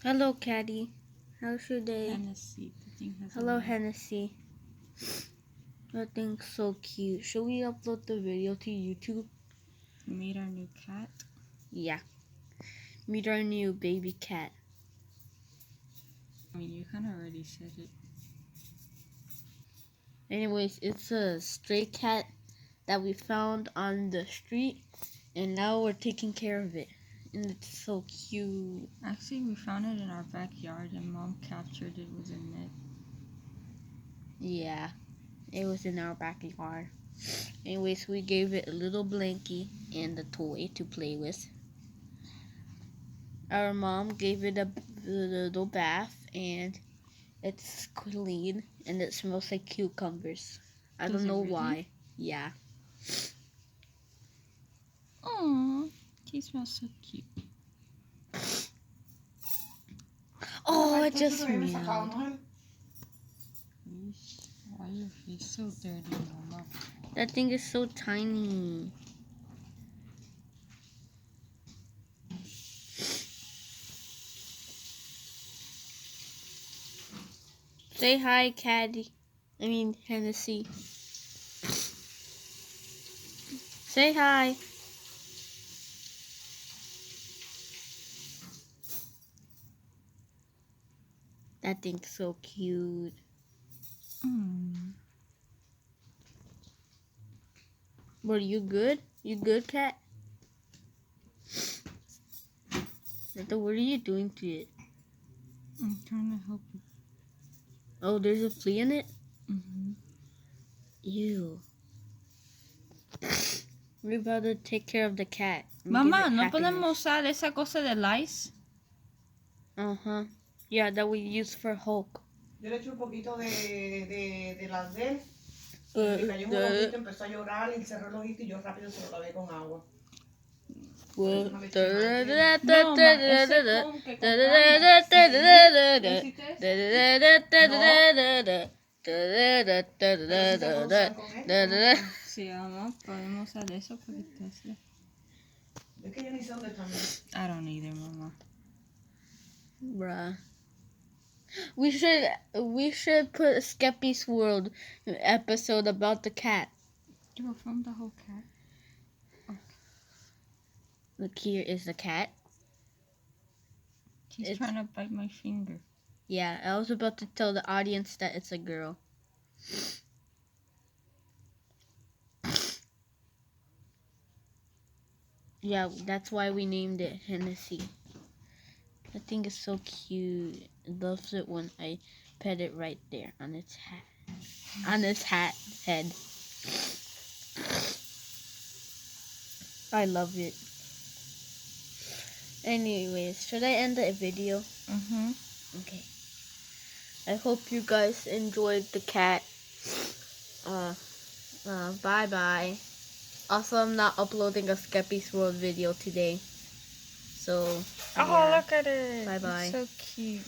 Hello, Caddy. How's your day? Hennessy. The thing has Hello, Hennessy. That thing's so cute. Should we upload the video to YouTube? Meet our new cat. Yeah. Meet our new baby cat. I mean, you kind of already said it. Anyways, it's a stray cat that we found on the street, and now we're taking care of it. And it's so cute. Actually, we found it in our backyard, and Mom captured it with a net. Yeah, it was in our backyard. Anyways, we gave it a little blankie and a toy to play with. Our mom gave it a little bath, and it's clean, and it smells like cucumbers. I don't know why. Yeah. Aww, he smells so cute. Oh, it just meowed. Why your face so dirty, Mama? That thing is so tiny. Say hi, Caddy. I mean, Hennessy. Say hi. That thing's so cute. Were you good? You good, cat? What are you doing to it? I'm trying to help it. Oh, there's a flea in it? Mm-hmm. Ew. We're about to take care of the cat. Mamá, ¿no podemos usar esa cosa de lice? Uh-huh. Yeah, that we use for Hulk. Yo le eché un poquito de Lancel. Le cayó un ojito, empezó a llorar y cerró el ojito y yo rápido se lo lavé con agua. Sí, mamá, podemos usar eso porque te hace. Es que yo ni sé dónde están. I don't either, Mama. Bruh. We should put a Skeppy's World episode about the cat. You filmed the whole cat? Okay. Look, here is the cat. He's trying to bite my finger. Yeah, I was about to tell the audience that it's a girl. Yeah, that's why we named it Hennessy. I think it's so cute. It loves it when I pet it right there on its hat. On its head. I love it. Anyways, should I end the video? Mm-hmm. Okay. I hope you guys enjoyed the cat. Bye-bye. Also, I'm not uploading a Skeppy's World video today. So, Oh, yeah. look at it. Bye-bye. It's so cute.